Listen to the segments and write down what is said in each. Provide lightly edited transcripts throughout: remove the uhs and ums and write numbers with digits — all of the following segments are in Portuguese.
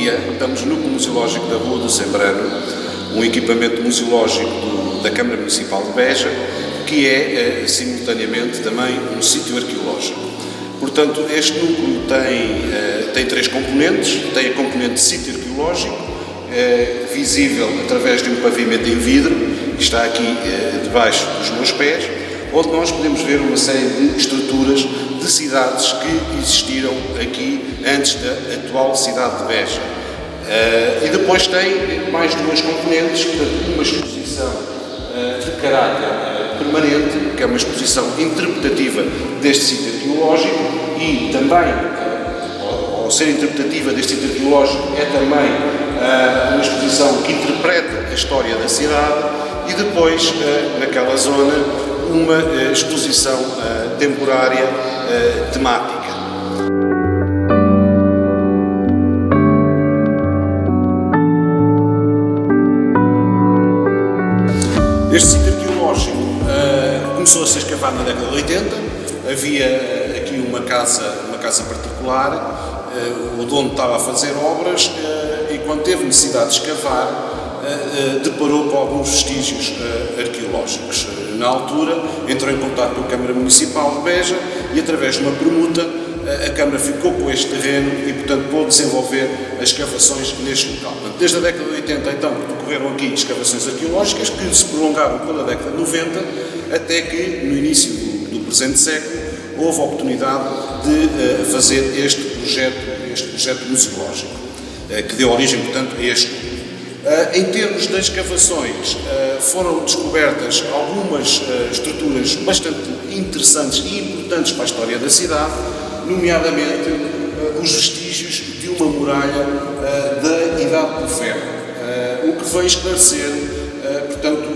dia estamos no Museológico da Rua do Sembrano, um equipamento museológico da Câmara Municipal de Beja, que é simultaneamente também um sítio arqueológico. Portanto, este núcleo tem três componentes. Tem a componente de sítio arqueológico, visível através de um pavimento em vidro, que está aqui debaixo dos meus pés, onde nós podemos ver uma série de estruturas de cidades que existiram aqui antes da atual cidade de Beja. E depois tem mais duas componentes, uma exposição de caráter permanente, que é uma exposição interpretativa deste sítio arqueológico, e também, ao ser interpretativa deste sítio arqueológico, é também uma exposição que interpreta a história da cidade, e depois, naquela zona, uma exposição temporária temática. Este sítio arqueológico começou a ser escavado na década de 80, havia aqui uma casa particular, o dono estava a fazer obras e quando teve necessidade de escavar, deparou com alguns vestígios arqueológicos. Na altura, entrou em contato com a Câmara Municipal de Beja e, através de uma permuta, a Câmara ficou com este terreno e, portanto, pôde desenvolver as escavações neste local. Desde a década de 80, então, decorreram aqui escavações arqueológicas que se prolongaram pela década de 90, até que, no início do presente século, houve a oportunidade de fazer este projeto museológico, que deu origem, portanto, a este. Em termos das escavações, foram descobertas algumas estruturas bastante interessantes e importantes para a história da cidade, nomeadamente os vestígios de uma muralha da Idade do Ferro, o que veio esclarecer, portanto,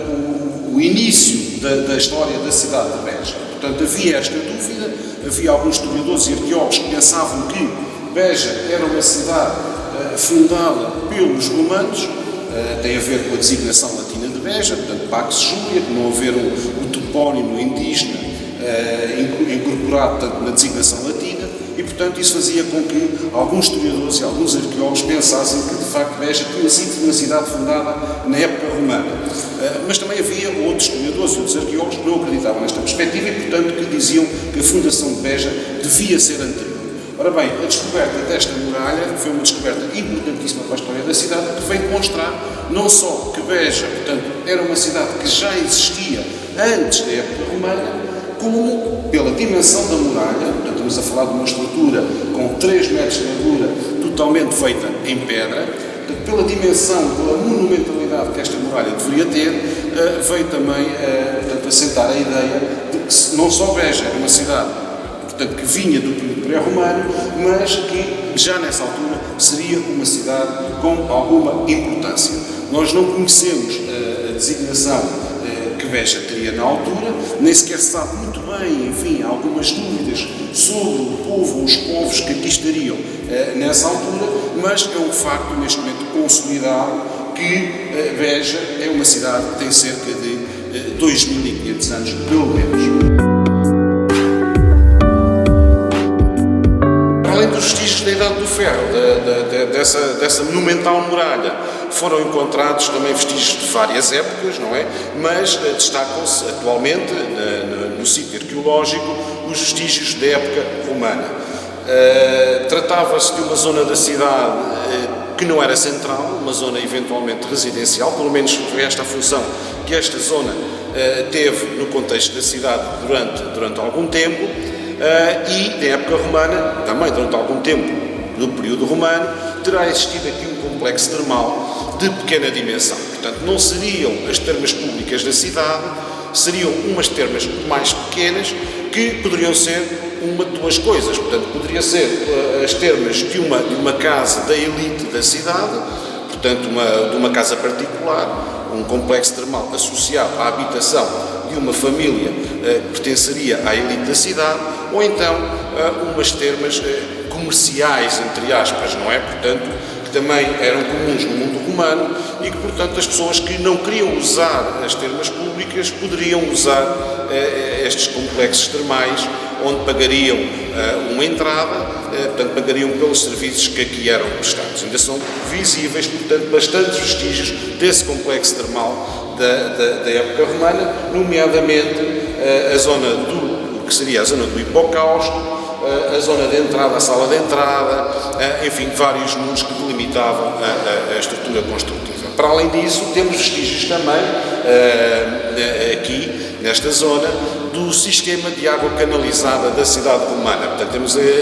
o início da história da cidade de Beja. Portanto, havia esta dúvida, havia alguns historiadores e arqueólogos que pensavam que Beja era uma cidade fundada pelos romanos. Tem a ver com a designação latina de Beja, portanto, Pax Julia, por não haver o topónimo indígena incorporado, portanto, na designação latina, e, portanto, isso fazia com que alguns historiadores e alguns arqueólogos pensassem que, de facto, Beja tinha sido uma cidade fundada na época romana. Mas também havia outros historiadores e outros arqueólogos que não acreditavam nesta perspectiva e, portanto, que diziam que a fundação de Beja devia ser anterior. Ora bem, a descoberta desta muralha foi uma descoberta importantíssima para a história da cidade, que veio demonstrar não só que Beja, portanto, era uma cidade que já existia antes da época romana, como pela dimensão da muralha, portanto, estamos a falar de uma estrutura com 3 metros de largura, totalmente feita em pedra, portanto, pela dimensão, pela monumentalidade que esta muralha deveria ter, veio também, portanto, assentar a ideia de que não só Beja era uma cidade, portanto, que vinha do período pré-romano, mas que já nessa altura seria uma cidade com alguma importância. Nós não conhecemos a designação que Beja teria na altura, nem sequer se sabe muito bem, enfim, há algumas dúvidas sobre o povo ou os povos que aqui estariam nessa altura, mas é um facto neste momento consolidado que Beja é uma cidade que tem cerca de 2500 anos, pelo menos. Além dos vestígios da Idade do Ferro, dessa monumental muralha, foram encontrados também vestígios de várias épocas, não é? Mas destacam-se atualmente no sítio arqueológico os vestígios da época romana. Tratava-se de uma zona da cidade que não era central, uma zona eventualmente residencial, pelo menos foi esta a função que esta zona teve no contexto da cidade durante algum tempo. E, na época romana, também durante algum tempo do período romano, terá existido aqui um complexo termal de pequena dimensão. Portanto, não seriam as termas públicas da cidade, seriam umas termas mais pequenas que poderiam ser uma de duas coisas. Portanto, poderia ser as termas de uma casa da elite da cidade, portanto, de uma casa particular, um complexo termal associado à habitação de uma família que pertenceria à elite da cidade, ou então umas termas comerciais, entre aspas, não é? Portanto, que também eram comuns no mundo romano e que, portanto, as pessoas que não queriam usar as termas públicas poderiam usar estes complexos termais, onde pagariam uma entrada portanto, pagariam pelos serviços que aqui eram prestados. Ainda são visíveis, portanto, bastantes vestígios desse complexo termal da época romana, nomeadamente a zona que seria a zona do hipocausto, a zona de entrada, a sala de entrada, enfim, vários muros que delimitavam a estrutura construtiva. Para além disso, temos vestígios também, aqui, nesta zona, do sistema de água canalizada da cidade romana. Portanto,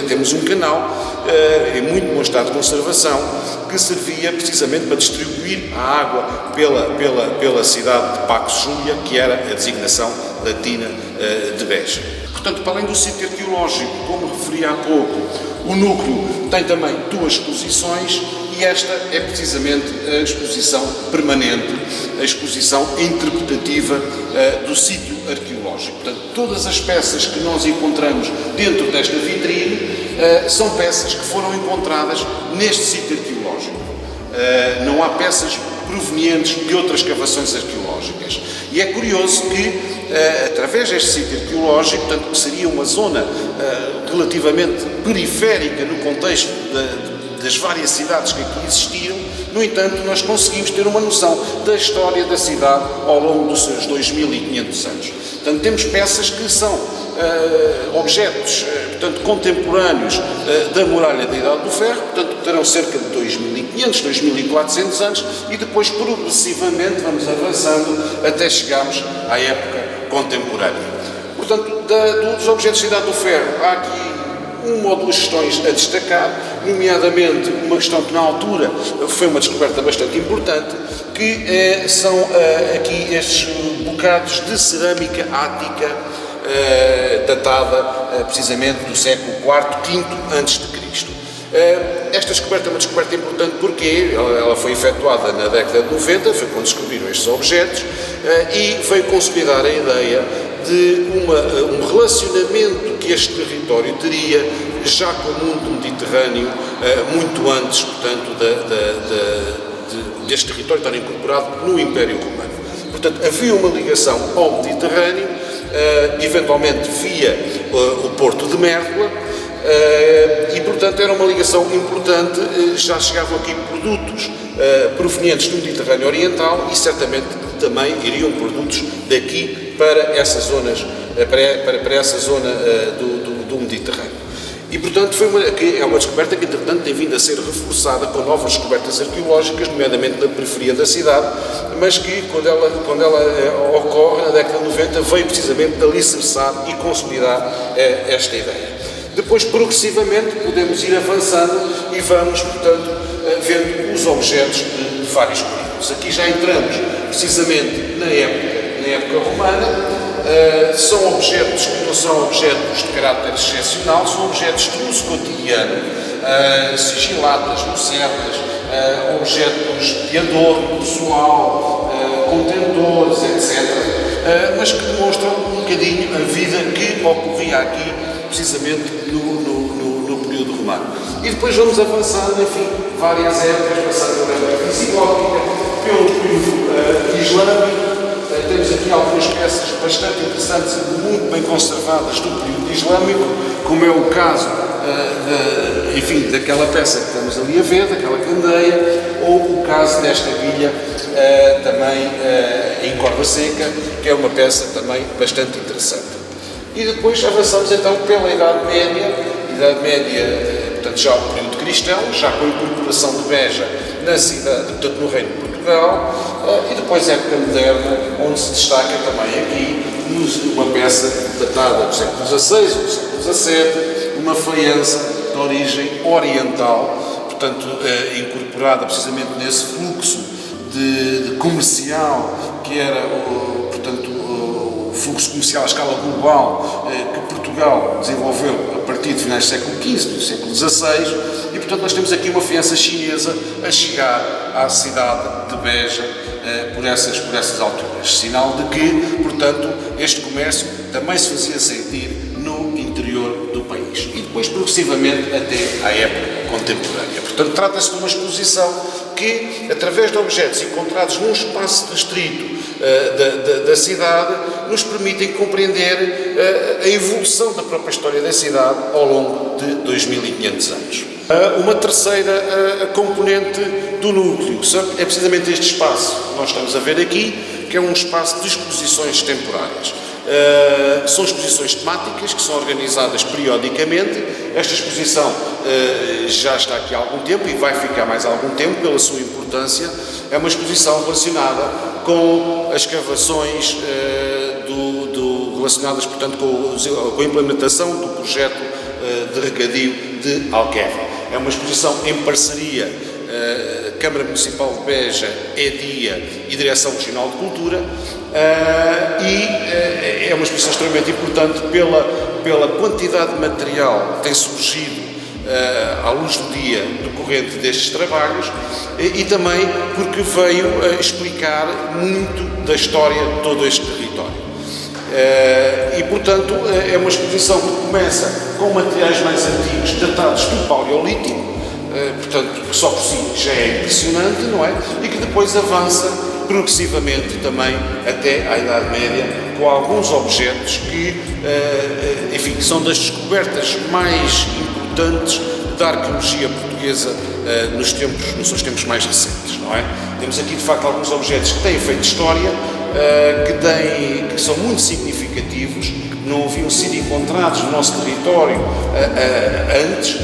temos um canal em muito bom estado de conservação que servia precisamente para distribuir a água pela cidade de Paços Júlia, que era a designação latina de Beja. Portanto, para além do sítio arqueológico, como referi há pouco, o núcleo tem também duas exposições e esta é precisamente a exposição permanente, a exposição interpretativa do sítio arqueológico. Portanto, todas as peças que nós encontramos dentro desta vitrine são peças que foram encontradas neste sítio arqueológico. Não há peças provenientes de outras escavações arqueológicas. E é curioso que, através deste sítio arqueológico, portanto, que seria uma zona relativamente periférica no contexto das várias cidades que aqui existiam, no entanto, nós conseguimos ter uma noção da história da cidade ao longo dos seus 2500 anos. Portanto, temos peças que são objetos, portanto, contemporâneos da muralha da Idade do Ferro, portanto, terão cerca de 2500, 2400 anos e depois, progressivamente, vamos avançando até chegarmos à época contemporânea. Portanto, dos objetos da Idade do Ferro, há aqui uma ou duas questões a destacar, nomeadamente uma questão que na altura foi uma descoberta bastante importante, que são aqui estes bocados de cerâmica ática, datada precisamente do século IV, V a.C. Esta descoberta é uma descoberta importante porque ela foi efetuada na década de 90, foi quando descobriram estes objetos, e veio consolidar a ideia de um relacionamento que este território teria já com o mundo mediterrâneo, muito antes, portanto, deste território estar incorporado no Império Romano. Portanto, havia uma ligação ao Mediterrâneo, eventualmente via o porto de Mértola, e, portanto, era uma ligação importante. Já chegavam aqui produtos provenientes do Mediterrâneo Oriental e, certamente, também iriam produtos daqui para essas zonas, para essa zona do Mediterrâneo. E, portanto, é uma descoberta que, entretanto, tem vindo a ser reforçada com novas descobertas arqueológicas, nomeadamente na periferia da cidade, mas que, quando ela ocorre, na década de 90, veio precisamente alicerçar e consolidar esta ideia. Depois, progressivamente, podemos ir avançando e vamos, portanto, vendo os objetos de vários períodos. Aqui já entramos, precisamente, na época romana. São objetos que não são objetos de caráter excepcional, são objetos de uso cotidiano, sigilatas, lucernas, objetos de adorno pessoal, contentores, etc., mas que demonstram um bocadinho a vida que ocorria aqui, precisamente no período romano. E depois vamos avançando, enfim, várias épocas, passando pela época visigótica, pelo período islâmico. Temos aqui algumas peças bastante interessantes e muito bem conservadas do período islâmico, como é o caso, enfim, daquela peça que estamos ali a ver, daquela candeia, ou o caso desta bilha, também em corda seca, que é uma peça também bastante interessante. E depois avançamos então pela Idade Média, portanto já o período cristão, já com a incorporação de Beja na cidade, portanto no Reino de Portugal, e depois a época moderna, onde se destaca também aqui uma peça datada do século XVI ou do século XVII, uma faiança de origem oriental, portanto incorporada precisamente nesse fluxo de comercial que era, portanto, o fluxo comercial à escala global que Portugal desenvolveu a partir de finais do século XV, do século XVI, e portanto nós temos aqui uma faiança chinesa a chegar à cidade de Beja por essas alturas, sinal de que, portanto, este comércio também se fazia sentir no interior do país e depois progressivamente até à época contemporânea. Portanto, trata-se de uma exposição que, através de objetos encontrados num espaço restrito da cidade, nos permitem compreender a evolução da própria história da cidade ao longo de 2500 anos. Uma terceira componente do núcleo é precisamente este espaço que nós estamos a ver aqui, que é um espaço de exposições temporárias. São exposições temáticas que são organizadas periodicamente. Esta exposição já está aqui há algum tempo e vai ficar mais algum tempo pela sua importância. É uma exposição relacionada com as escavações relacionadas, portanto, com a implementação do projeto de regadio de Alqueva. É uma exposição em parceria Câmara Municipal de Beja, EDIA e Direção Regional de Cultura, e é uma exposição extremamente importante pela quantidade de material que tem surgido à luz do dia decorrente destes trabalhos, e também porque veio explicar muito da história de todo este território. E, portanto, é uma exposição que começa com materiais mais antigos, datados do Paleolítico, portanto, que só por si já é impressionante, não é? E que depois avança progressivamente também até à Idade Média, com alguns objetos que, enfim, são das descobertas mais importantes da arqueologia portuguesa nos seus tempos mais recentes, não é? Temos aqui, de facto, alguns objetos que têm feito história, que são muito significativos, que não haviam sido encontrados no nosso território antes,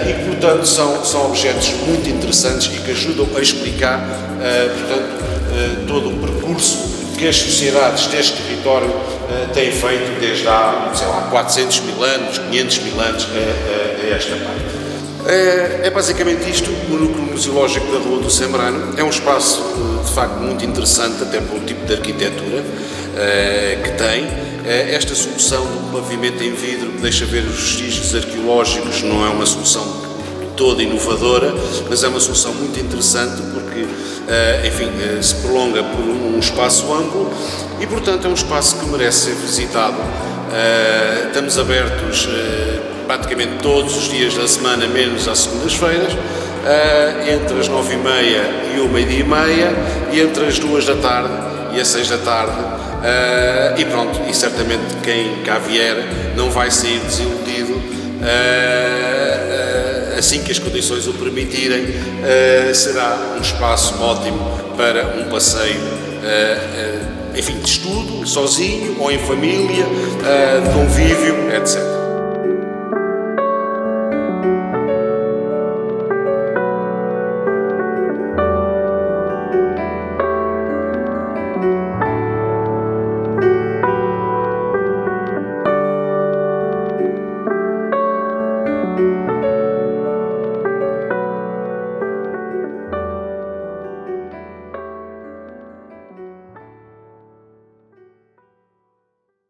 e que, portanto, são objetos muito interessantes e que ajudam a explicar, portanto, todo o percurso que as sociedades deste território têm feito desde há, sei lá, 400 mil anos, 500 mil anos a esta parte. É basicamente isto. O núcleo museológico da Rua do Sembrano é um espaço de facto muito interessante, até pelo tipo de arquitetura que tem. Esta solução do pavimento em vidro que deixa ver os vestígios arqueológicos não é uma solução toda inovadora, mas é uma solução muito interessante porque, enfim, se prolonga por um espaço amplo e, portanto, é um espaço que merece ser visitado. Estamos abertos praticamente todos os dias da semana, menos às segundas-feiras, entre as 9h30 e o meio-dia e meia, e entre as 2 da tarde e as 6 da tarde, e pronto, e certamente quem cá vier não vai sair desiludido, assim que as condições o permitirem. Será um espaço ótimo para um passeio, enfim, de estudo, sozinho ou em família, de convívio, etc.